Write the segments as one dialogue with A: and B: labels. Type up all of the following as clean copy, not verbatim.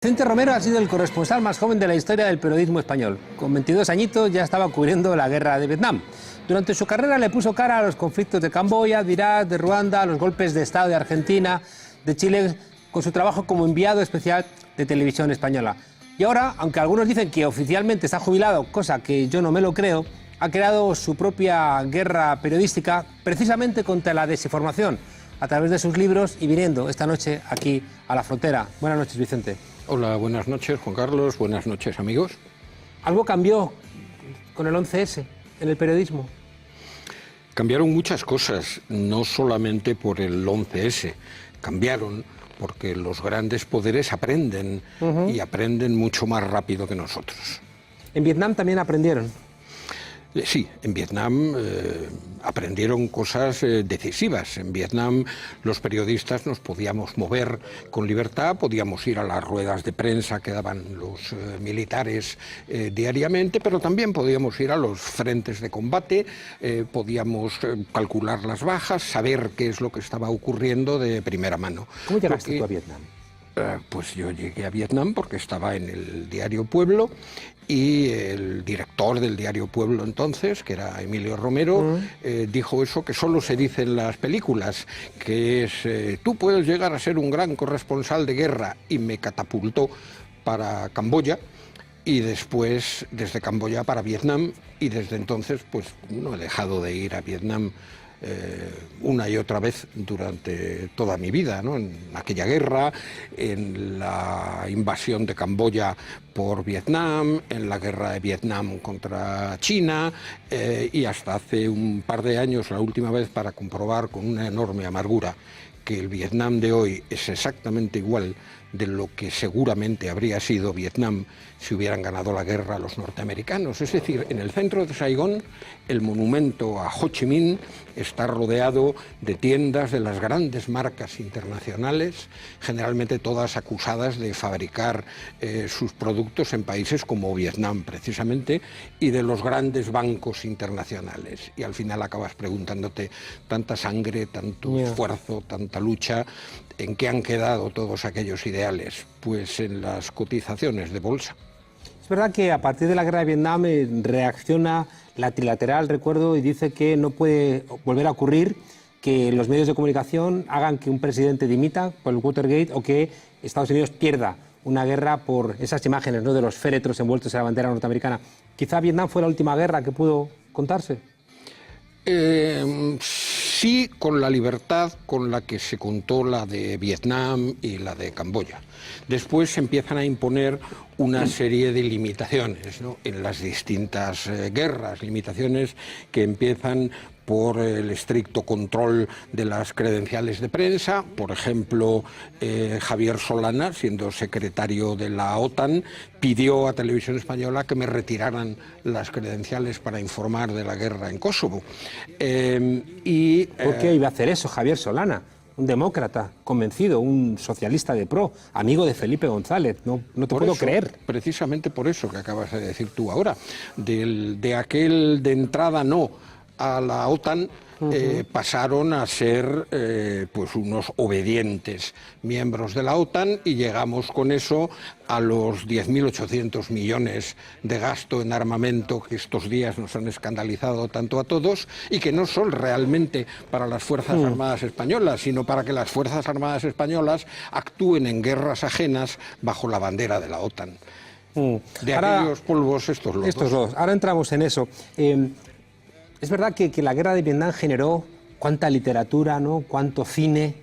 A: Vicente Romero ha sido el corresponsal más joven de la historia del periodismo español. Con 22 añitos ya estaba cubriendo la guerra de Vietnam. Durante su carrera le puso cara a los conflictos de Camboya, de Irak, de Ruanda, a los golpes de Estado de Argentina, de Chile, con su trabajo como enviado especial de Televisión Española. Y ahora, aunque algunos dicen que oficialmente está jubilado, cosa que yo no me lo creo, ha creado su propia guerra periodística precisamente contra la desinformación, a través de sus libros y viniendo esta noche aquí a La Frontera. Buenas noches, Vicente.
B: Hola, buenas noches, Juan Carlos, buenas noches, amigos.
A: ¿Algo cambió con el 11S en el periodismo?
B: Cambiaron muchas cosas, no solamente por el 11S, cambiaron porque los grandes poderes aprenden y aprenden mucho más rápido que nosotros.
A: ¿En Vietnam también aprendieron?
B: Sí, en Vietnam aprendieron cosas decisivas. En Vietnam los periodistas nos podíamos mover con libertad, podíamos ir a las ruedas de prensa que daban los militares diariamente, pero también podíamos ir a los frentes de combate, podíamos calcular las bajas, saber qué es lo que estaba ocurriendo de primera mano.
A: ¿Cómo llegaste tú a Vietnam?
B: Pues yo llegué a Vietnam porque estaba en el diario Pueblo y el director del diario Pueblo entonces, que era Emilio Romero, dijo eso que solo se dice en las películas, que es tú puedes llegar a ser un gran corresponsal de guerra, y me catapultó para Camboya y después desde Camboya para Vietnam, y desde entonces pues no he dejado de ir a Vietnam una y otra vez durante toda mi vida, ¿no? En aquella guerra, en la invasión de Camboya por Vietnam, en la guerra de Vietnam contra China y hasta hace un par de años, la última vez, para comprobar con una enorme amargura que el Vietnam de hoy es exactamente igual de lo que seguramente habría sido Vietnam si hubieran ganado la guerra los norteamericanos. Es decir, en el centro de Saigón, el monumento a Ho Chi Minh está rodeado de tiendas de las grandes marcas internacionales, generalmente todas acusadas de fabricar sus productos en países como Vietnam, precisamente, y de los grandes bancos internacionales. Y al final acabas preguntándote, tanta sangre, tanto esfuerzo, tanta lucha, ¿en qué han quedado todos aquellos ideales? Pues en las cotizaciones de bolsa.
A: Es verdad que a partir de la guerra de Vietnam reacciona la trilateral, recuerdo, y dice que no puede volver a ocurrir que los medios de comunicación hagan que un presidente dimita por el Watergate o que Estados Unidos pierda una guerra por esas imágenes, ¿no?, de los féretros envueltos en la bandera norteamericana. Quizá Vietnam fue la última guerra que pudo contarse.
B: Sí, con la libertad con la que se contó la de Vietnam y la de Camboya. Después se empiezan a imponer una serie de limitaciones, ¿no?, en las distintas guerras, limitaciones que empiezan por el estricto control de las credenciales de prensa. Por ejemplo, Javier Solana, siendo secretario de la OTAN, pidió a Televisión Española que me retiraran las credenciales para informar de la guerra en Kosovo.
A: ¿Por qué iba a hacer eso Javier Solana? Un demócrata convencido, un socialista de pro, amigo de Felipe González. No te puedo creer.
B: Precisamente por eso que acabas de decir tú ahora, de aquel de entrada no a la OTAN, pasaron a ser pues unos obedientes miembros de la OTAN, y llegamos con eso a los 10.800 millones de gasto en armamento que estos días nos han escandalizado tanto a todos, y que no son realmente para las Fuerzas Armadas Españolas, sino para que las Fuerzas Armadas Españolas actúen en guerras ajenas bajo la bandera de la OTAN. De aquellos polvos, estos lodos.
A: Ahora entramos en eso. Es verdad que la guerra de Vietnam generó cuánta literatura, ¿no?, cuánto cine,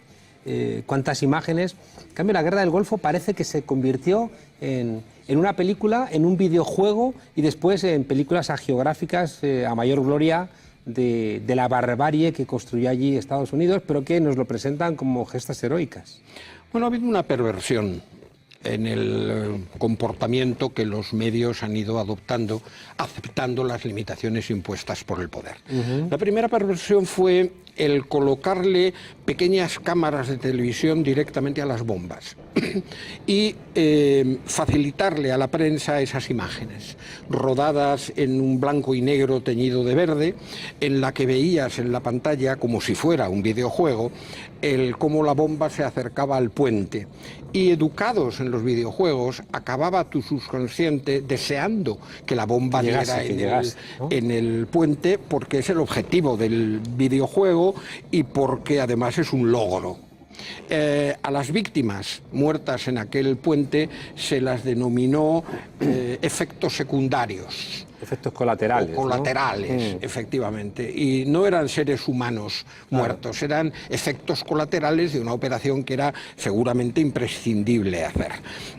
A: cuántas imágenes. En cambio, la guerra del Golfo parece que se convirtió en una película, en un videojuego, y después en películas hagiográficas a mayor gloria de la barbarie que construyó allí Estados Unidos, pero que nos lo presentan como gestas heroicas.
B: Bueno, ha habido una perversión en el comportamiento que los medios han ido adoptando, aceptando las limitaciones impuestas por el poder. La primera perversión fue el colocarle pequeñas cámaras de televisión directamente a las bombas y facilitarle a la prensa esas imágenes, rodadas en un blanco y negro teñido de verde, en la que veías en la pantalla, como si fuera un videojuego, cómo la bomba se acercaba al puente. Y educados en los videojuegos, acababa tu subconsciente deseando que la bomba diera en el puente, porque es el objetivo del videojuego y porque además es un logro. A las víctimas muertas en aquel puente se las denominó efectos secundarios.
A: Efectos colaterales.
B: O colaterales, ¿no? Efectivamente. Y no eran seres humanos muertos, eran efectos colaterales de una operación que era seguramente imprescindible hacer.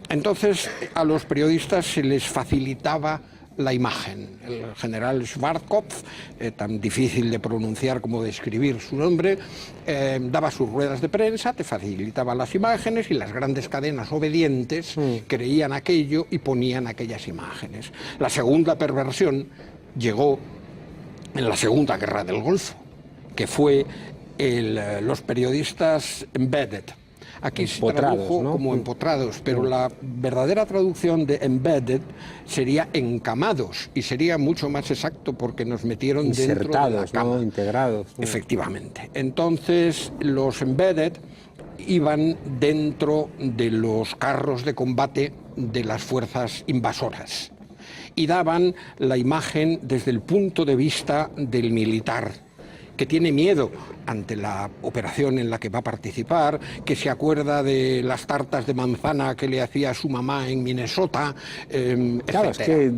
B: Entonces, a los periodistas se les facilitaba la imagen. El general Schwarzkopf, tan difícil de pronunciar como de escribir su nombre, daba sus ruedas de prensa, te facilitaba las imágenes y las grandes cadenas obedientes creían aquello y ponían aquellas imágenes. La segunda perversión llegó en la Segunda Guerra del Golfo, que fue los periodistas embedded. Aquí se tradujo, ¿no?, como empotrados, pero la verdadera traducción de embedded sería encamados, y sería mucho más exacto porque nos metieron dentro de la cama.
A: ¿No? Integrados.
B: Efectivamente. Entonces, los embedded iban dentro de los carros de combate de las fuerzas invasoras y daban la imagen desde el punto de vista del militar, que tiene miedo ante la operación en la que va a participar, que se acuerda de las tartas de manzana que le hacía su mamá en Minnesota,
A: Claro, es que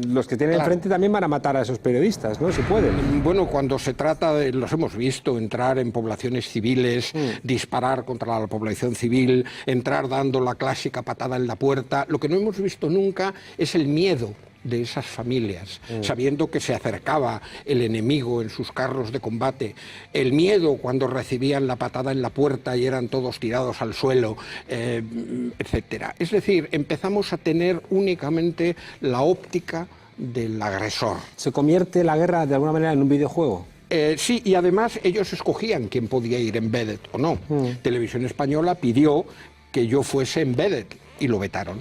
A: los que tienen enfrente también van a matar a esos periodistas, ¿no? Si pueden.
B: Bueno, cuando se trata de, los hemos visto, entrar en poblaciones civiles, disparar contra la población civil, entrar dando la clásica patada en la puerta, lo que no hemos visto nunca es el miedo de esas familias, sabiendo que se acercaba el enemigo en sus carros de combate, el miedo cuando recibían la patada en la puerta y eran todos tirados al suelo, etcétera. Es decir, empezamos a tener únicamente la óptica del agresor.
A: ¿Se convierte la guerra de alguna manera en un videojuego?
B: Sí, y además ellos escogían quién podía ir embedded o no. Televisión Española pidió que yo fuese embedded y lo vetaron.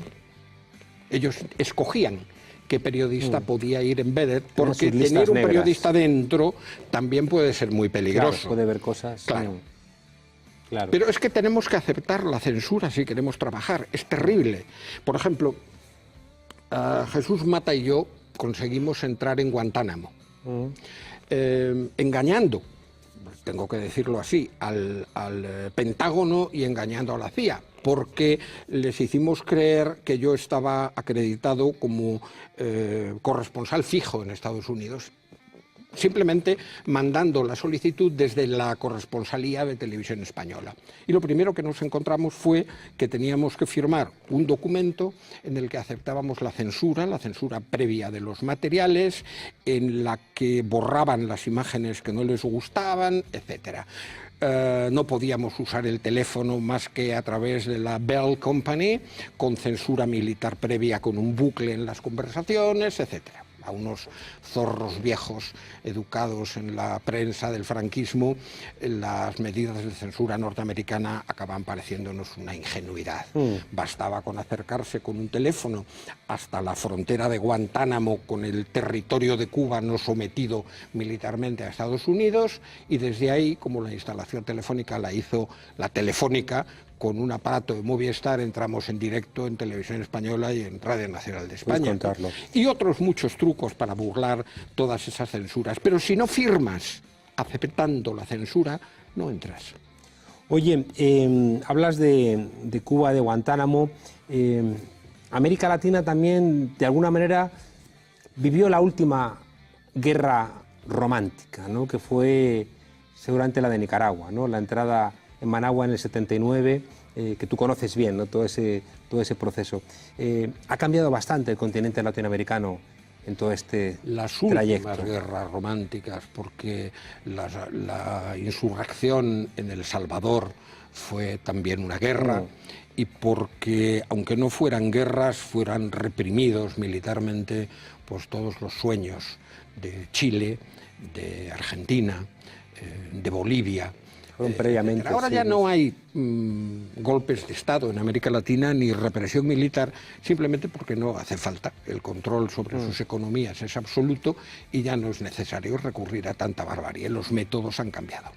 B: Ellos escogían qué periodista podía ir embedded, porque tener un periodista dentro también puede ser muy peligroso.
A: Claro, puede ver cosas.
B: Claro. Pero es que tenemos que aceptar la censura si queremos trabajar. Es terrible. Por ejemplo, Jesús Mata y yo conseguimos entrar en Guantánamo, engañando, tengo que decirlo así, al Pentágono y engañando a la CIA, porque les hicimos creer que yo estaba acreditado como corresponsal fijo en Estados Unidos, simplemente mandando la solicitud desde la corresponsalía de Televisión Española. Y lo primero que nos encontramos fue que teníamos que firmar un documento en el que aceptábamos la censura previa de los materiales, en la que borraban las imágenes que no les gustaban, etcétera. No podíamos usar el teléfono más que a través de la Bell Company, con censura militar previa, con un bucle en las conversaciones, etcétera. A unos zorros viejos educados en la prensa del franquismo, las medidas de censura norteamericana acaban pareciéndonos una ingenuidad. Bastaba con acercarse con un teléfono hasta la frontera de Guantánamo con el territorio de Cuba no sometido militarmente a Estados Unidos, y desde ahí, como la instalación telefónica la hizo la Telefónica, con un aparato de Movistar entramos en directo en Televisión Española y en Radio Nacional de España. Y otros muchos trucos para burlar todas esas censuras. Pero si no firmas aceptando la censura, no entras.
A: Oye, hablas de Cuba, de Guantánamo. América Latina también, de alguna manera, vivió la última guerra romántica, ¿no?, que fue seguramente la de Nicaragua, ¿no?, la entrada en Managua en el 79, que tú conoces bien, ¿no?, todo ese proceso. Ha cambiado bastante el continente latinoamericano en todo este trayecto.
B: Las últimas guerras románticas, porque la insurrección en El Salvador fue también una guerra, y porque, aunque no fueran guerras, fueran reprimidos militarmente pues todos los sueños de Chile, de Argentina, de Bolivia.
A: Previamente,
B: Ahora
A: sí.
B: ya no hay golpes de Estado en América Latina ni represión militar, simplemente porque no hace falta. El control sobre sus economías es absoluto y ya no es necesario recurrir a tanta barbarie. Los métodos han cambiado.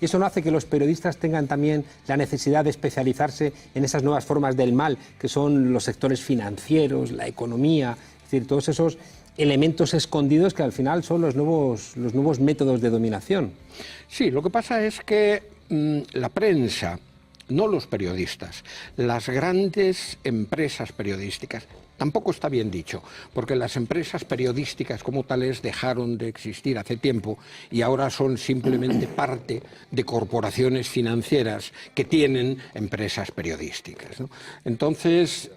A: ¿Y eso no hace que los periodistas tengan también la necesidad de especializarse en esas nuevas formas del mal, que son los sectores financieros, la economía, es decir, todos esos elementos escondidos que al final son los nuevos métodos de dominación?
B: Sí, lo que pasa es que la prensa, no los periodistas, las grandes empresas periodísticas, tampoco está bien dicho, porque las empresas periodísticas como tales dejaron de existir hace tiempo y ahora son simplemente parte de corporaciones financieras que tienen empresas periodísticas, ¿no? Entonces,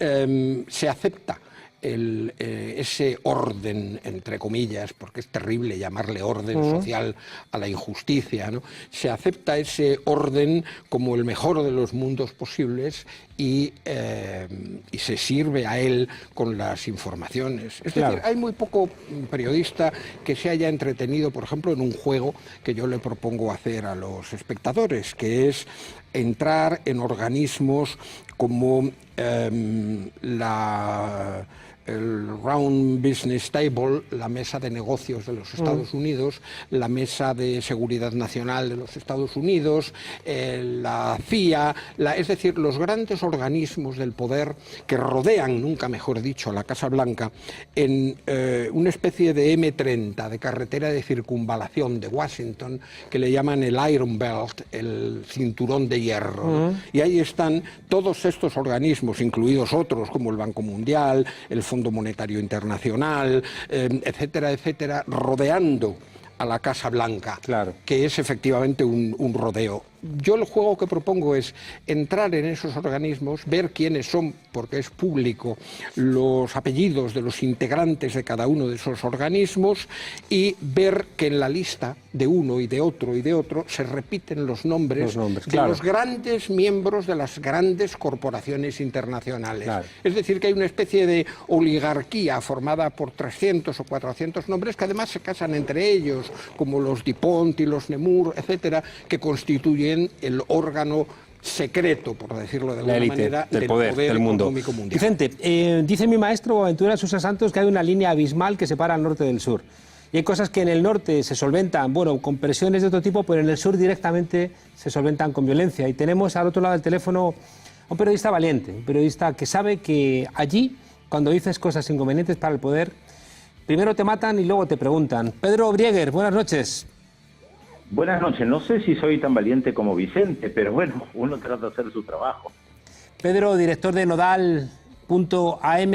B: se acepta ese orden, entre comillas, porque es terrible llamarle orden social a la injusticia, ¿no? Se acepta ese orden como el mejor de los mundos posibles y se sirve a él con las informaciones. Es decir, hay muy poco periodista que se haya entretenido, por ejemplo, en un juego que yo le propongo hacer a los espectadores, que es entrar en organismos como el Round Business Table, la mesa de negocios de los Estados Unidos, la mesa de seguridad nacional de los Estados Unidos, la CIA, es decir, los grandes organismos del poder que rodean, nunca mejor dicho, a la Casa Blanca, en una especie de M30, de carretera de circunvalación de Washington, que le llaman el Iron Belt, el cinturón de hierro, ¿no? Y ahí están todos estos organismos, incluidos otros como el Banco Mundial, el Fondo Monetario Internacional, etcétera, etcétera, rodeando a la Casa Blanca, que es efectivamente un rodeo. Yo el juego que propongo es entrar en esos organismos, ver quiénes son, porque es público, los apellidos de los integrantes de cada uno de esos organismos y ver que en la lista de uno y de otro se repiten los nombres de los grandes miembros de las grandes corporaciones internacionales. Es decir, que hay una especie de oligarquía formada por 300 o 400 nombres que además se casan entre ellos, como los DuPont y los Nemours, etcétera, que constituyen el órgano secreto, por decirlo de alguna manera,
A: del poder del mundo.
B: Económico mundial.
A: Vicente, dice mi maestro Aventura Susa Santos que hay una línea abismal que separa al norte del sur. Y hay cosas que en el norte se solventan, bueno, con presiones de otro tipo, pero en el sur directamente se solventan con violencia. Y tenemos al otro lado del teléfono a un periodista valiente, un periodista que sabe que allí, cuando dices cosas inconvenientes para el poder, primero te matan y luego te preguntan. Pedro Brieger, buenas noches.
C: Buenas noches, no sé si soy tan valiente como Vicente, pero bueno, uno trata de hacer su trabajo.
A: Pedro, director de Nodal.am.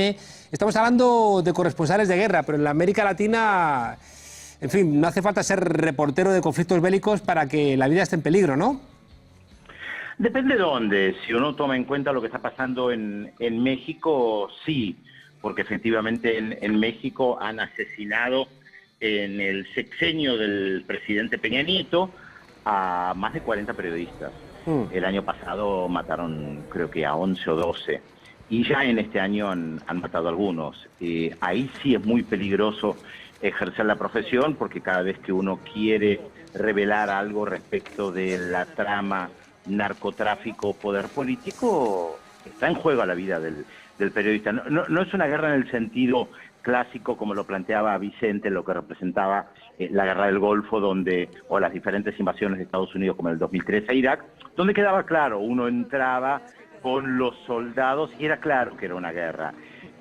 A: Estamos hablando de corresponsales de guerra, pero en la América Latina, en fin, no hace falta ser reportero de conflictos bélicos para que la vida esté en peligro, ¿no?
C: Depende de dónde. Si uno toma en cuenta lo que está pasando en México, sí, porque efectivamente en México han asesinado en el sexenio del presidente Peña Nieto a más de 40 periodistas. El año pasado mataron creo que a 11 o 12 y ya en este año han matado a algunos. Ahí sí es muy peligroso ejercer la profesión porque cada vez que uno quiere revelar algo respecto de la trama narcotráfico, poder político, está en juego la vida del periodista. No es una guerra en el sentido clásico, como lo planteaba Vicente, lo que representaba la guerra del Golfo, o las diferentes invasiones de Estados Unidos, como en el 2003 a Irak, donde quedaba claro, uno entraba con los soldados y era claro que era una guerra.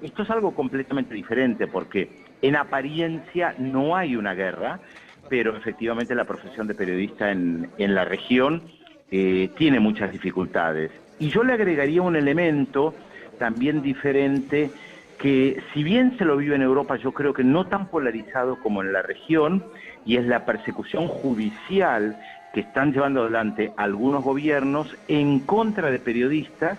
C: Esto es algo completamente diferente, porque en apariencia no hay una guerra, pero efectivamente la profesión de periodista en la región tiene muchas dificultades. Y yo le agregaría un elemento también diferente, que si bien se lo vive en Europa, yo creo que no tan polarizado como en la región, y es la persecución judicial que están llevando adelante algunos gobiernos en contra de periodistas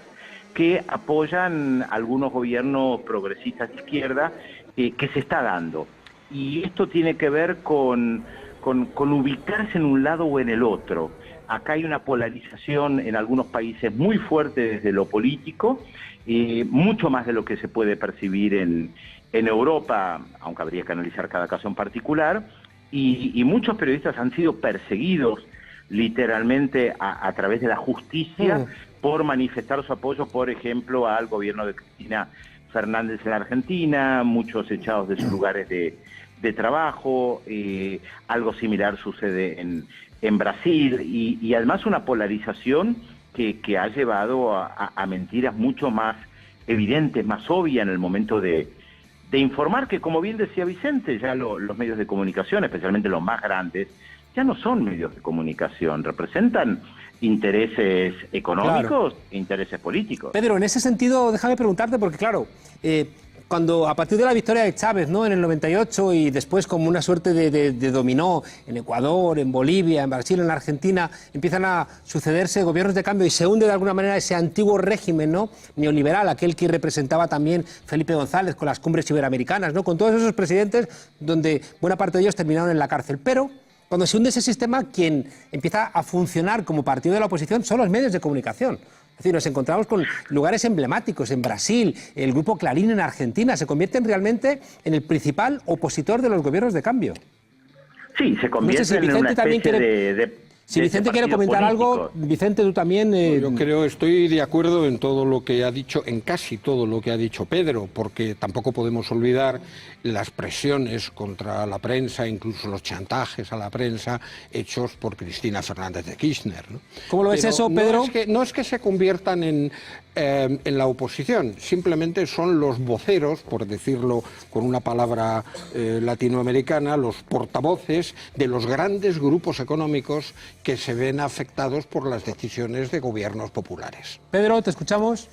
C: que apoyan algunos gobiernos progresistas de izquierda que se está dando. Y esto tiene que ver con ubicarse en un lado o en el otro. Acá hay una polarización en algunos países muy fuerte desde lo político, mucho más de lo que se puede percibir en Europa, aunque habría que analizar cada caso en particular, y muchos periodistas han sido perseguidos literalmente a través de la justicia por manifestar su apoyo, por ejemplo, al gobierno de Cristina Fernández en la Argentina, muchos echados de sus lugares de trabajo, algo similar sucede en Brasil, y además una polarización que ha llevado a mentiras mucho más evidentes, más obvias en el momento de informar, que como bien decía Vicente, ya los medios de comunicación, especialmente los más grandes, ya no son medios de comunicación, representan intereses económicos e intereses políticos.
A: Pedro, en ese sentido, déjame preguntarte, porque claro, cuando a partir de la victoria de Chávez, ¿no?, en el 98, y después como una suerte de dominó en Ecuador, en Bolivia, en Brasil, en Argentina, empiezan a sucederse gobiernos de cambio y se hunde de alguna manera ese antiguo régimen, ¿no?, neoliberal, aquel que representaba también Felipe González con las cumbres iberoamericanas, ¿no?, con todos esos presidentes donde buena parte de ellos terminaron en la cárcel. Pero cuando se hunde ese sistema, quien empieza a funcionar como partido de la oposición son los medios de comunicación. Es decir, nos encontramos con lugares emblemáticos en Brasil, el grupo Clarín en Argentina, se convierten realmente en el principal opositor de los gobiernos de cambio.
C: Sí, se convierte en una especie
A: Si Vicente quiere comentar algo, Vicente, tú también...
B: Yo creo, estoy de acuerdo en todo lo que ha dicho, en casi todo lo que ha dicho Pedro, porque tampoco podemos olvidar las presiones contra la prensa, incluso los chantajes a la prensa hechos por Cristina Fernández de Kirchner, ¿no?
A: ¿Cómo lo ves eso, Pedro?
B: No es que se conviertan en la oposición, simplemente son los voceros, por decirlo con una palabra latinoamericana, los portavoces de los grandes grupos económicos que se ven afectados por las decisiones de gobiernos populares.
A: Pedro, te escuchamos.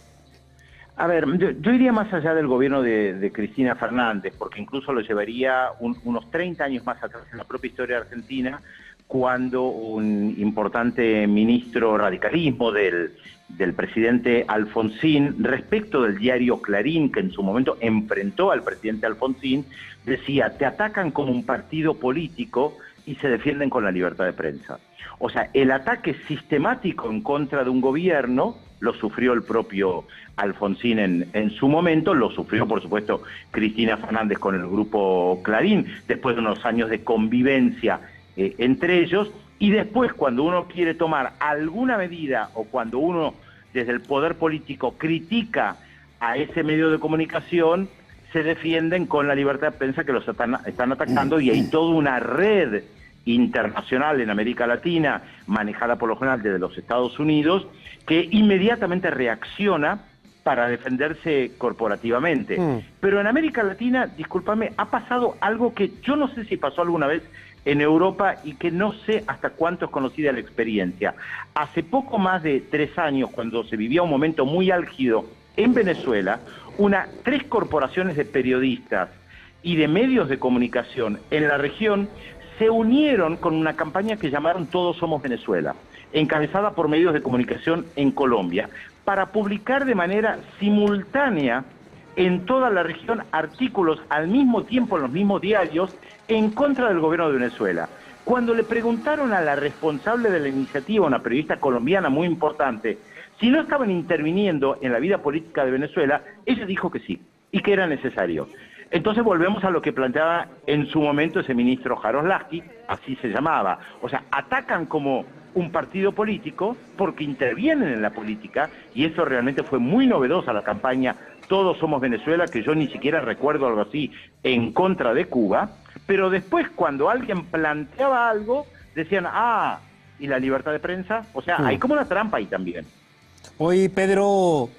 C: A ver, yo iría más allá del gobierno de Cristina Fernández, porque incluso lo llevaría unos 30 años más atrás en la propia historia argentina, cuando un importante ministro radicalismo del presidente Alfonsín, respecto del diario Clarín, que en su momento enfrentó al presidente Alfonsín, decía: te atacan como un partido político y se defienden con la libertad de prensa. O sea, el ataque sistemático en contra de un gobierno lo sufrió el propio Alfonsín en su momento, lo sufrió por supuesto Cristina Fernández con el grupo Clarín, después de unos años de convivencia entre ellos, y después cuando uno quiere tomar alguna medida o cuando uno desde el poder político critica a ese medio de comunicación, se defienden con la libertad de prensa que los están atacando, y hay toda una red internacional en América Latina, manejada por lo general desde los Estados Unidos, que inmediatamente reacciona para defenderse corporativamente. Pero en América Latina, discúlpame, ha pasado algo que yo no sé si pasó alguna vez en Europa y que no sé hasta cuánto es conocida la experiencia. Hace poco más de 3 años, cuando se vivía un momento muy álgido en Venezuela, 3 corporaciones de periodistas y de medios de comunicación en la región se unieron con una campaña que llamaron Todos Somos Venezuela, encabezada por medios de comunicación en Colombia, para publicar de manera simultánea en toda la región artículos al mismo tiempo en los mismos diarios en contra del gobierno de Venezuela. Cuando le preguntaron a la responsable de la iniciativa, una periodista colombiana muy importante, si no estaban interviniendo en la vida política de Venezuela, ella dijo que sí, y que era necesario. Entonces volvemos a lo que planteaba en su momento ese ministro Jaroslavsky, así se llamaba. O sea, atacan como un partido político porque intervienen en la política, y eso realmente fue muy novedosa, la campaña Todos Somos Venezuela, que yo ni siquiera recuerdo algo así en contra de Cuba, pero después cuando alguien planteaba algo, decían, ¿y la libertad de prensa? O sea, hay como una trampa ahí también.
A: Hoy, Pedro,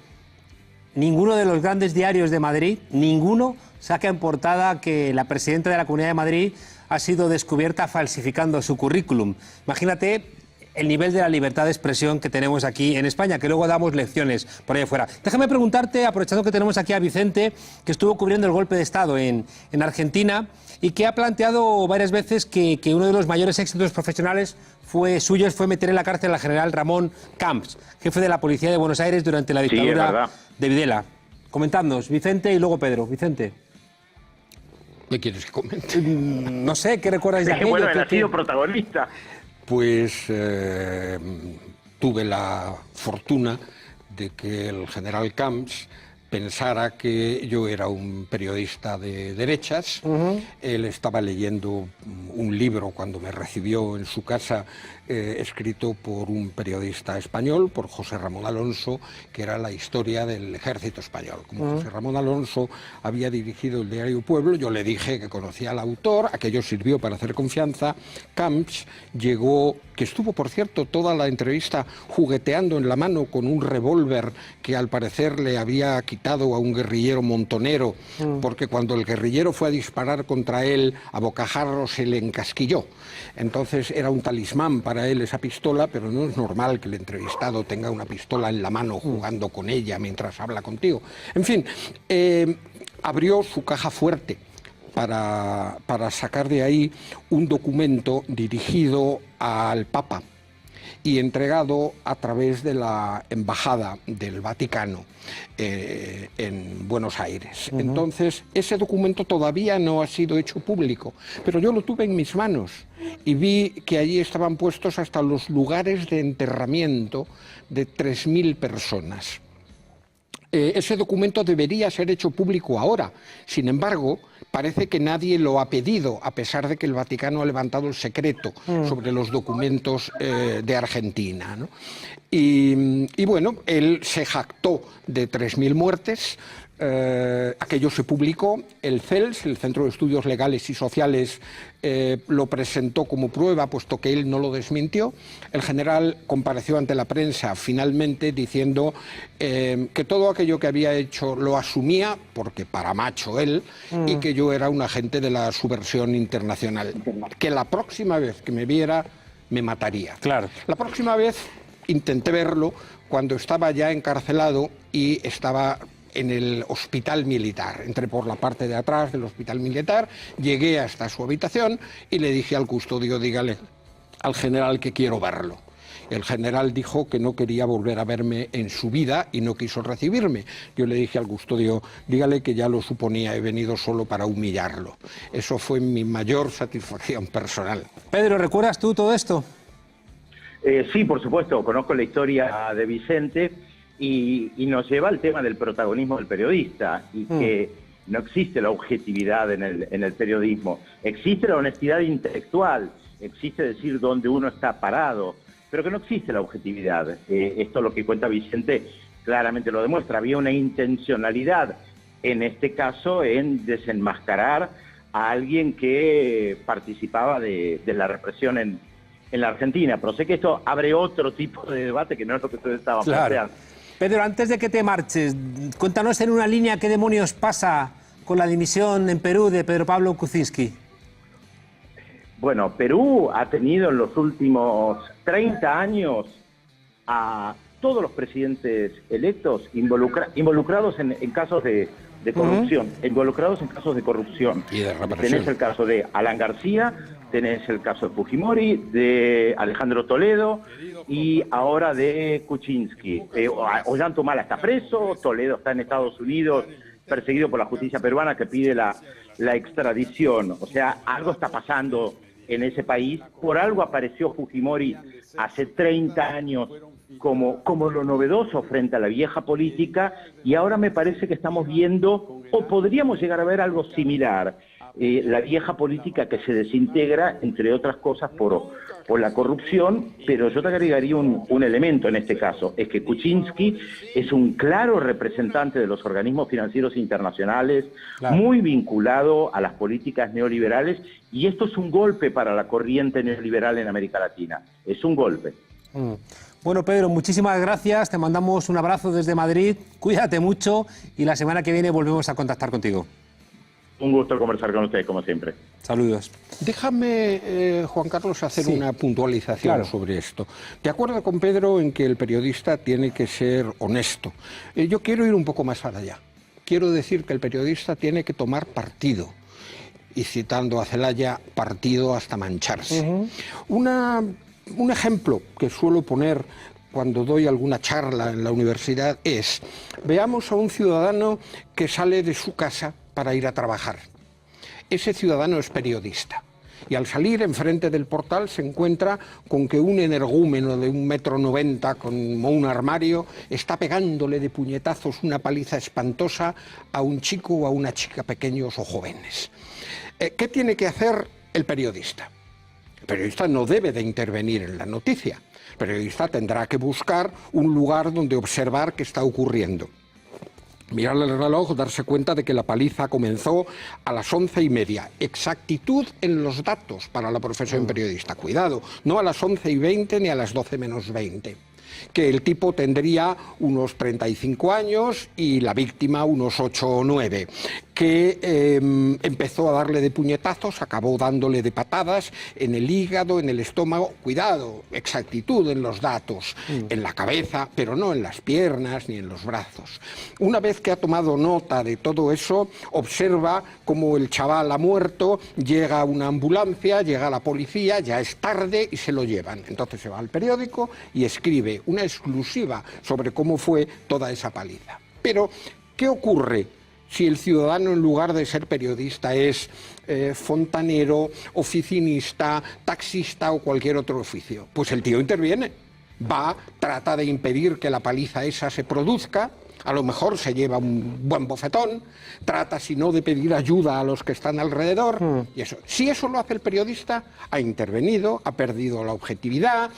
A: ninguno de los grandes diarios de Madrid, ninguno, saca en portada que la presidenta de la Comunidad de Madrid ha sido descubierta falsificando su currículum. Imagínate el nivel de la libertad de expresión que tenemos aquí en España, que luego damos lecciones por ahí afuera. Déjame preguntarte, aprovechando que tenemos aquí a Vicente, que estuvo cubriendo el golpe de Estado en Argentina y que ha planteado varias veces que uno de los mayores éxitos profesionales fue meter en la cárcel al general Ramón Camps, jefe de la Policía de Buenos Aires durante la dictadura de Videla. Comentadnos, Vicente y luego Pedro. Vicente.
B: ¿Me quieres que comente?
A: No sé, ¿qué recuerdas de aquello?
C: Bueno, él ha sido protagonista.
B: Pues tuve la fortuna de que el general Camps pensara que yo era un periodista de derechas. Él estaba leyendo un libro cuando me recibió en su casa, escrito por un periodista español, por José Ramón Alonso, que era la historia del ejército español. Como José Ramón Alonso había dirigido el diario Pueblo, yo le dije que conocía al autor, aquello sirvió para hacer confianza. Camps llegó, que estuvo, por cierto, toda la entrevista jugueteando en la mano con un revólver que al parecer le había quitado a un guerrillero montonero, porque cuando el guerrillero fue a disparar contra él a bocajarro se le encasquilló. Entonces era un talismán para él esa pistola, pero no es normal que el entrevistado tenga una pistola en la mano jugando con ella mientras habla contigo. En fin, abrió su caja fuerte para sacar de ahí un documento dirigido al Papa y entregado a través de la Embajada del Vaticano en Buenos Aires. Entonces, ese documento todavía no ha sido hecho público, pero yo lo tuve en mis manos y vi que allí estaban puestos hasta los lugares de enterramiento de 3.000 personas. Ese documento debería ser hecho público ahora. Sin embargo, parece que nadie lo ha pedido, a pesar de que el Vaticano ha levantado el secreto sobre los documentos de Argentina, ¿no? Y bueno, él se jactó de 3.000 muertes. Aquello se publicó, el CELS, el Centro de Estudios Legales y Sociales, lo presentó como prueba, puesto que él no lo desmintió. El general compareció ante la prensa finalmente diciendo que todo aquello que había hecho lo asumía, porque para macho él, y que yo era un agente de la subversión internacional, que la próxima vez que me viera me mataría.
A: Claro.
B: La próxima vez intenté verlo cuando estaba ya encarcelado y estaba en el hospital militar. Entré por la parte de atrás del hospital militar, llegué hasta su habitación y le dije al custodio: dígale al general que quiero verlo. El general dijo que no quería volver a verme en su vida y no quiso recibirme. Yo le dije al custodio: dígale que ya lo suponía, he venido solo para humillarlo. Eso fue mi mayor satisfacción personal.
A: Pedro, ¿recuerdas tú todo esto?
C: Sí, por supuesto, conozco la historia de Vicente. Y nos lleva al tema del protagonismo del periodista y que no existe la objetividad en el periodismo. Existe la honestidad intelectual, existe decir dónde uno está parado, pero que no existe la objetividad. Esto lo que cuenta Vicente claramente lo demuestra. Había una intencionalidad, en este caso, en desenmascarar a alguien que participaba de la represión en la Argentina. Pero sé que esto abre otro tipo de debate que no es lo que ustedes estaban planteando.
A: Pedro, antes de que te marches, cuéntanos en una línea qué demonios pasa con la dimisión en Perú de Pedro Pablo Kuczynski.
C: Bueno, Perú ha tenido en los últimos 30 años a todos los presidentes electos involucrados en casos de corrupción, involucrados en casos de corrupción.
B: Y de represión.
C: Tenés el caso de Alan García, tenés el caso de Fujimori, de Alejandro Toledo y ahora de Kuczynski. Ollanta está preso, Toledo está en Estados Unidos perseguido por la justicia peruana que pide la extradición. O sea, algo está pasando en ese país. Por algo apareció Fujimori hace 30 años como lo novedoso frente a la vieja política, y ahora me parece que estamos viendo, o podríamos llegar a ver algo similar, la vieja política que se desintegra, entre otras cosas, por la corrupción. Pero yo te agregaría un elemento en este caso, es que Kuczynski es un claro representante de los organismos financieros internacionales, claro, muy vinculado a las políticas neoliberales, y esto es un golpe para la corriente neoliberal en América Latina, es un golpe.
A: Bueno, Pedro, muchísimas gracias, te mandamos un abrazo desde Madrid, cuídate mucho y la semana que viene volvemos a contactar contigo.
C: Un gusto conversar con ustedes, como siempre.
A: Saludos.
B: Déjame, Juan Carlos, hacer una puntualización sobre esto. De acuerdo con Pedro en que el periodista tiene que ser honesto. Yo quiero ir un poco más allá. Quiero decir que el periodista tiene que tomar partido. Y citando a Celaya, partido hasta mancharse. Un ejemplo que suelo poner cuando doy alguna charla en la universidad es: veamos a un ciudadano que sale de su casa para ir a trabajar. Ese ciudadano es periodista. Y al salir enfrente del portal se encuentra con que un energúmeno de 1,90 m, como un armario, está pegándole de puñetazos una paliza espantosa a un chico o a una chica pequeños o jóvenes. ¿Qué tiene que hacer el periodista? El periodista no debe de intervenir en la noticia. El periodista tendrá que buscar un lugar donde observar qué está ocurriendo. Mirar el reloj, darse cuenta de que la paliza comenzó a las 11:30. Exactitud en los datos para la profesión periodista. Cuidado, no a las 11:20 ni a las 12 menos 20. Que el tipo tendría unos 35 años y la víctima unos 8 o 9. Que empezó a darle de puñetazos, acabó dándole de patadas en el hígado, en el estómago. Cuidado, exactitud en los datos, en la cabeza, pero no en las piernas ni en los brazos. Una vez que ha tomado nota de todo eso, observa cómo el chaval ha muerto, llega una ambulancia, llega la policía, ya es tarde y se lo llevan. Entonces se va al periódico y escribe una exclusiva sobre cómo fue toda esa paliza. Pero, ¿qué ocurre si el ciudadano, en lugar de ser periodista, es fontanero, oficinista, taxista o cualquier otro oficio? Pues el tío interviene, va, trata de impedir que la paliza esa se produzca, a lo mejor se lleva un buen bofetón, trata, si no, de pedir ayuda a los que están alrededor, y eso. Si eso lo hace el periodista, ha intervenido, ha perdido la objetividad,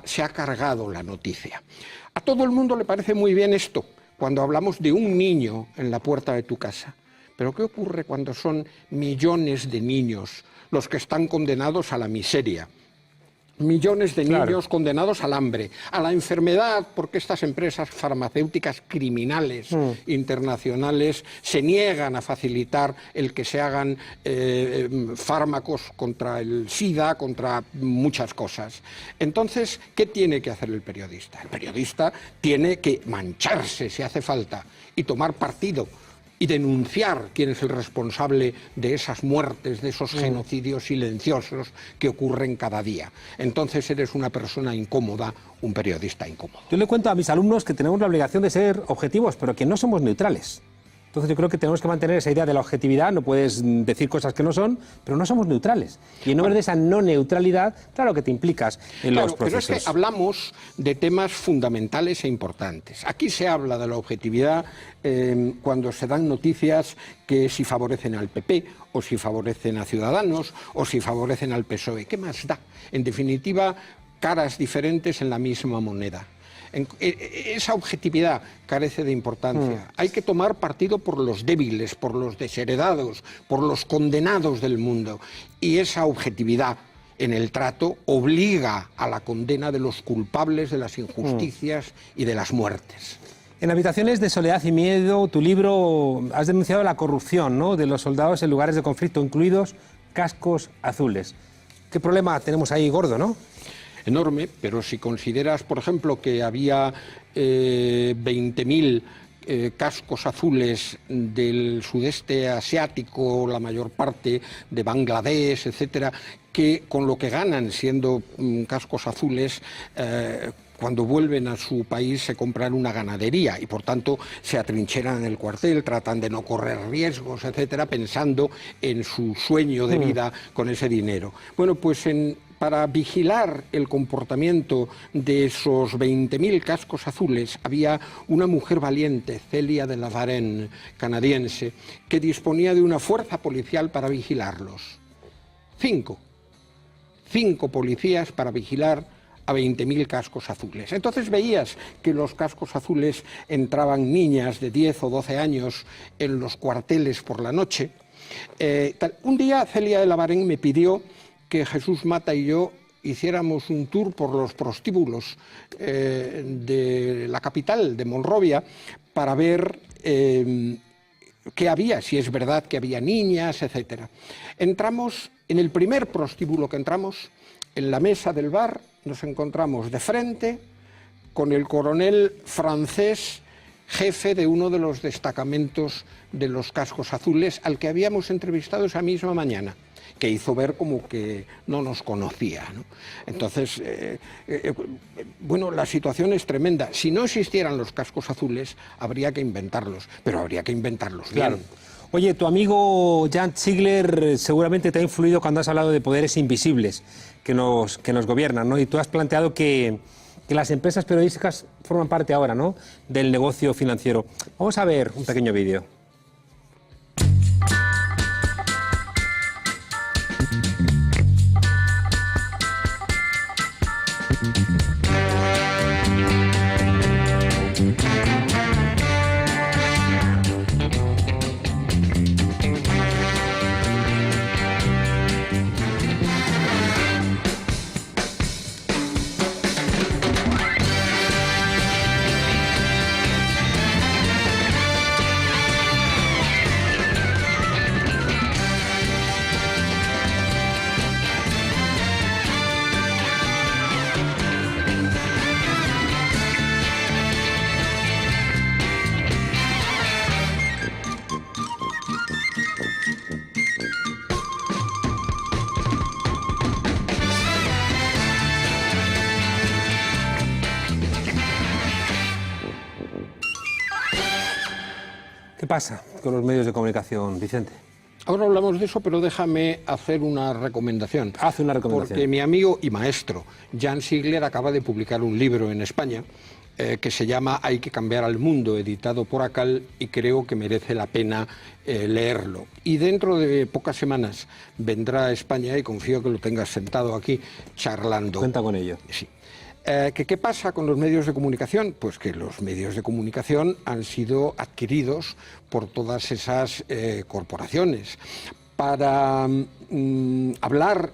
B: se ha cargado la noticia. A todo el mundo le parece muy bien esto, cuando hablamos de un niño en la puerta de tu casa. Pero ¿qué ocurre cuando son millones de niños los que están condenados a la miseria? Millones de niños condenados al hambre, a la enfermedad, porque estas empresas farmacéuticas criminales internacionales se niegan a facilitar el que se hagan fármacos contra el SIDA, contra muchas cosas. Entonces, ¿qué tiene que hacer el periodista? El periodista tiene que mancharse, si hace falta, y tomar partido, y denunciar quién es el responsable de esas muertes, de esos genocidios silenciosos que ocurren cada día. Entonces eres una persona incómoda, un periodista incómodo.
A: Yo le cuento a mis alumnos que tenemos la obligación de ser objetivos, pero que no somos neutrales. Entonces yo creo que tenemos que mantener esa idea de la objetividad, no puedes decir cosas que no son, pero no somos neutrales. Y en nombre de esa no neutralidad, claro que te implicas en los procesos.
B: Pero es que hablamos de temas fundamentales e importantes. Aquí se habla de la objetividad cuando se dan noticias que si favorecen al PP, o si favorecen a Ciudadanos, o si favorecen al PSOE. ¿Qué más da? En definitiva, caras diferentes en la misma moneda. Esa objetividad carece de importancia. Hay que tomar partido por los débiles, por los desheredados, por los condenados del mundo. Y esa objetividad en el trato obliga a la condena de los culpables de las injusticias y de las muertes.
A: En Habitaciones de soledad y miedo, tu libro, has denunciado la corrupción, ¿no?, de los soldados en lugares de conflicto, incluidos cascos azules. ¿Qué problema tenemos ahí gordo, no?
B: Enorme, pero si consideras, por ejemplo, que había 20.000 cascos azules del sudeste asiático, la mayor parte de Bangladesh, etcétera, que con lo que ganan siendo cascos azules, cuando vuelven a su país se compran una ganadería y por tanto se atrincheran en el cuartel, tratan de no correr riesgos, etcétera, pensando en su sueño de vida con ese dinero. Bueno, pues para vigilar el comportamiento de esos 20.000 cascos azules había una mujer valiente, Celia de la Varenne, canadiense, que disponía de una fuerza policial para vigilarlos. 5 policías para vigilar a 20.000 cascos azules. Entonces veías que los cascos azules entraban niñas de 10 o 12 años en los cuarteles por la noche. Un día Celia de la Varenne me pidió que Jesús Mata y yo hiciéramos un tour por los prostíbulos de la capital, de Monrovia, para ver qué había, si es verdad que había niñas, etcétera. Entramos, en el primer prostíbulo que entramos, en la mesa del bar, nos encontramos de frente con el coronel francés, jefe de uno de los destacamentos de los cascos azules, al que habíamos entrevistado esa misma mañana, que hizo ver como que no nos conocía, ¿no? Entonces, bueno, la situación es tremenda. Si no existieran los cascos azules, habría que inventarlos, pero habría que inventarlos bien.
A: Claro. Oye, tu amigo Jan Ziegler seguramente te ha influido cuando has hablado de poderes invisibles que nos gobiernan, ¿no? Y tú has planteado que las empresas periodísticas forman parte ahora, ¿no?, del negocio financiero. Vamos a ver un pequeño vídeo. ¿Qué pasa con los medios de comunicación, Vicente?
B: Ahora hablamos de eso, pero déjame hacer una recomendación.
A: Haz una recomendación.
B: Porque mi amigo y maestro Jan Ziegler acaba de publicar un libro en España que se llama Hay que cambiar al mundo, editado por ACAL, y creo que merece la pena leerlo. Y dentro de pocas semanas vendrá a España, y confío que lo tengas sentado aquí charlando.
A: Cuenta con ello.
B: Sí. ¿Qué pasa con los medios de comunicación? Pues que los medios de comunicación han sido adquiridos por todas esas corporaciones. Para hablar,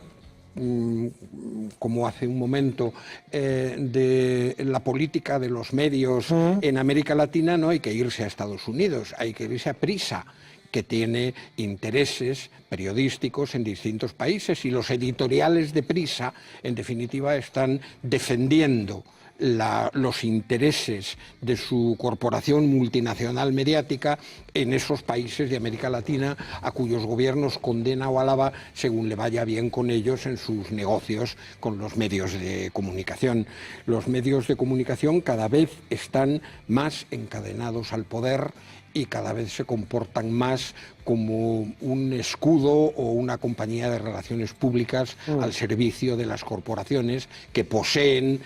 B: como hace un momento, de la política de los medios en América Latina, no hay que irse a Estados Unidos, hay que irse a Prisa, que tiene intereses periodísticos en distintos países, y los editoriales de Prisa, en definitiva, están defendiendo los intereses de su corporación multinacional mediática en esos países de América Latina a cuyos gobiernos condena o alaba según le vaya bien con ellos en sus negocios con los medios de comunicación. Los medios de comunicación cada vez están más encadenados al poder y cada vez se comportan más como un escudo o una compañía de relaciones públicas al servicio de las corporaciones que poseen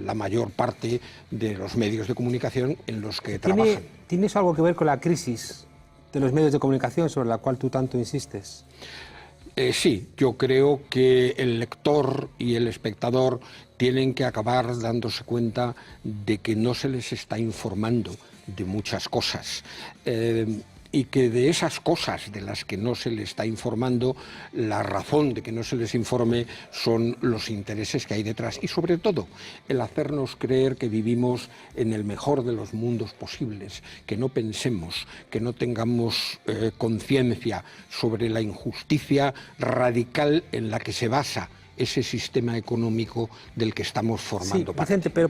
B: la mayor parte de los medios de comunicación en los que trabajan.
A: ¿Tiene eso algo que ver con la crisis de los medios de comunicación sobre la cual tú tanto insistes?
B: Sí, yo creo que el lector y el espectador tienen que acabar dándose cuenta de que no se les está informando de muchas cosas y que de esas cosas de las que no se les está informando, la razón de que no se les informe son los intereses que hay detrás y, sobre todo, el hacernos creer que vivimos en el mejor de los mundos posibles, que no pensemos, que no tengamos conciencia sobre la injusticia radical en la que se basa ese sistema económico del que estamos formando parte.
A: Vicente, pero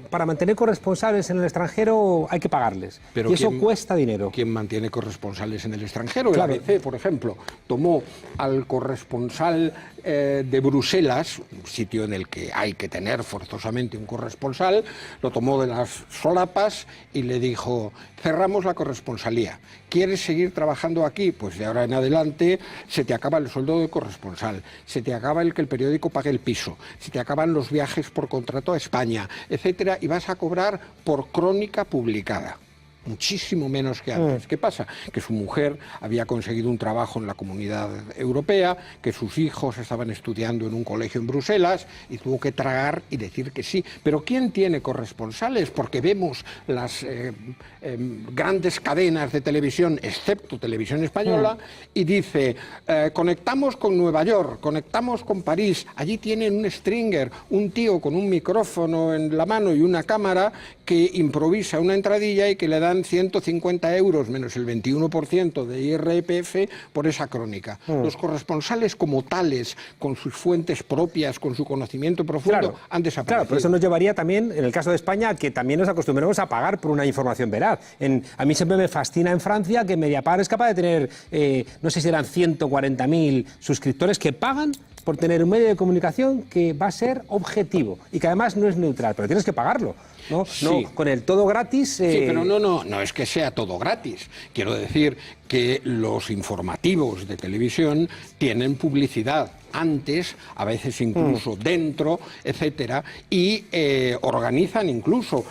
A: para mantener corresponsales en el extranjero hay que pagarles.
B: Pero
A: y eso cuesta dinero.
B: ¿Quién mantiene corresponsales en el extranjero?
A: Claro.
B: El ABC, por ejemplo, tomó al corresponsal de Bruselas, un sitio en el que hay que tener forzosamente un corresponsal, lo tomó de las solapas y le dijo: cerramos la corresponsalía. ¿Quieres seguir trabajando aquí? Pues de ahora en adelante se te acaba el sueldo de corresponsal, se te acaba el que el periódico pague el piso, se te acaban los viajes por contrato a España, etcétera, y vas a cobrar por crónica publicada. Muchísimo menos que antes. ¿Qué pasa? Que su mujer había conseguido un trabajo en la Comunidad Europea, que sus hijos estaban estudiando en un colegio en Bruselas y tuvo que tragar y decir que sí. Pero ¿quién tiene corresponsales? Porque vemos las grandes cadenas de televisión, excepto Televisión Española, y dice, conectamos con Nueva York, conectamos con París, allí tienen un stringer, un tío con un micrófono en la mano y una cámara que improvisa una entradilla y que le dan 150 euros menos el 21% de IRPF por esa crónica. Los corresponsales como tales, con sus fuentes propias, con su conocimiento profundo, han desaparecido.
A: Claro, pero eso nos llevaría también, en el caso de España, a que también nos acostumbremos a pagar por una información veraz. A mí siempre me fascina en Francia que Mediapart es capaz de tener, no sé si eran 140.000 suscriptores que pagan por tener un medio de comunicación que va a ser objetivo y que además no es neutral, pero tienes que pagarlo. ¿No?
B: Sí.
A: No, con el todo gratis...
B: Sí, pero no es que sea todo gratis. Quiero decir que los informativos de televisión tienen publicidad antes, a veces incluso dentro, etcétera, y organizan incluso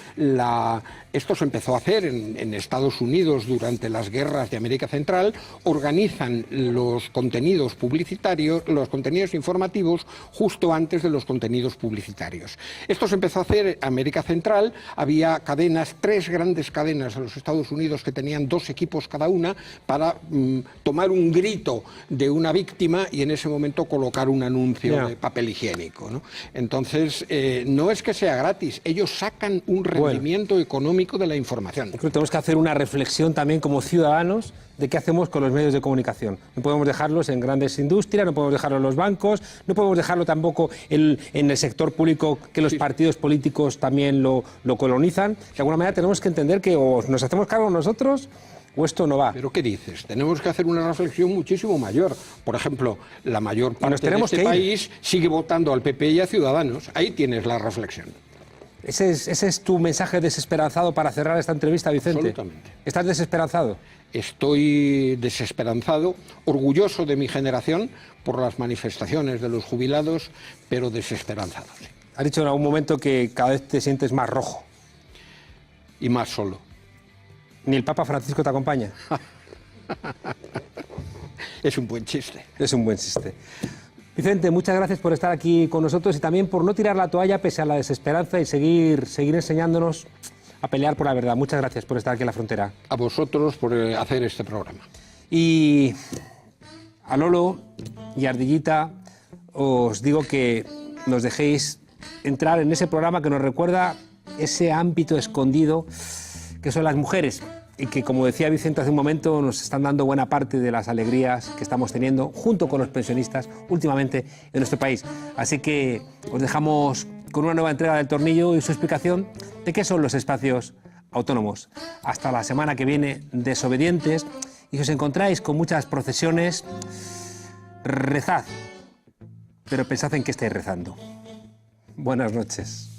B: esto se empezó a hacer en Estados Unidos durante las guerras de América Central, organizan los contenidos publicitarios, los contenidos informativos justo antes de los contenidos publicitarios. Esto se empezó a hacer en América Central, había cadenas, 3 grandes cadenas en los Estados Unidos que tenían 2 equipos cada una para tomar un grito de una víctima y en ese momento colocar un anuncio de papel higiénico, ¿no? Entonces, no es que sea gratis, ellos sacan un rendimiento económico de la información.
A: Creo que tenemos que hacer una reflexión también como ciudadanos de qué hacemos con los medios de comunicación. No podemos dejarlos en grandes industrias, no podemos dejarlos en los bancos, no podemos dejarlo tampoco en el sector público, que los partidos políticos también lo colonizan. De alguna manera tenemos que entender que o nos hacemos cargo nosotros o esto no va.
B: ¿Pero qué dices? Tenemos que hacer una reflexión muchísimo mayor. Por ejemplo, la mayor parte de este país sigue votando al PP y a Ciudadanos. Ahí tienes la reflexión.
A: ¿Ese es tu mensaje desesperanzado para cerrar esta entrevista, Vicente?
B: Absolutamente.
A: ¿Estás desesperanzado?
B: Estoy desesperanzado, orgulloso de mi generación por las manifestaciones de los jubilados, pero desesperanzado. Sí.
A: Has dicho en algún momento que cada vez te sientes más rojo.
B: Y más solo.
A: ¿Ni el Papa Francisco te acompaña?
B: Es un buen chiste.
A: Es un buen chiste. Vicente, muchas gracias por estar aquí con nosotros y también por no tirar la toalla pese a la desesperanza y seguir enseñándonos a pelear por la verdad. Muchas gracias por estar aquí en la frontera.
B: A vosotros por hacer este programa.
A: Y a Lolo y a Ardillita os digo que nos dejéis entrar en ese programa que nos recuerda ese ámbito escondido que son las mujeres y que, como decía Vicente hace un momento, nos están dando buena parte de las alegrías que estamos teniendo junto con los pensionistas últimamente en nuestro país. Así que os dejamos con una nueva entrega del Tornillo y su explicación de qué son los espacios autónomos. Hasta la semana que viene, desobedientes, y si os encontráis con muchas procesiones, rezad, pero pensad en qué estáis rezando. Buenas noches.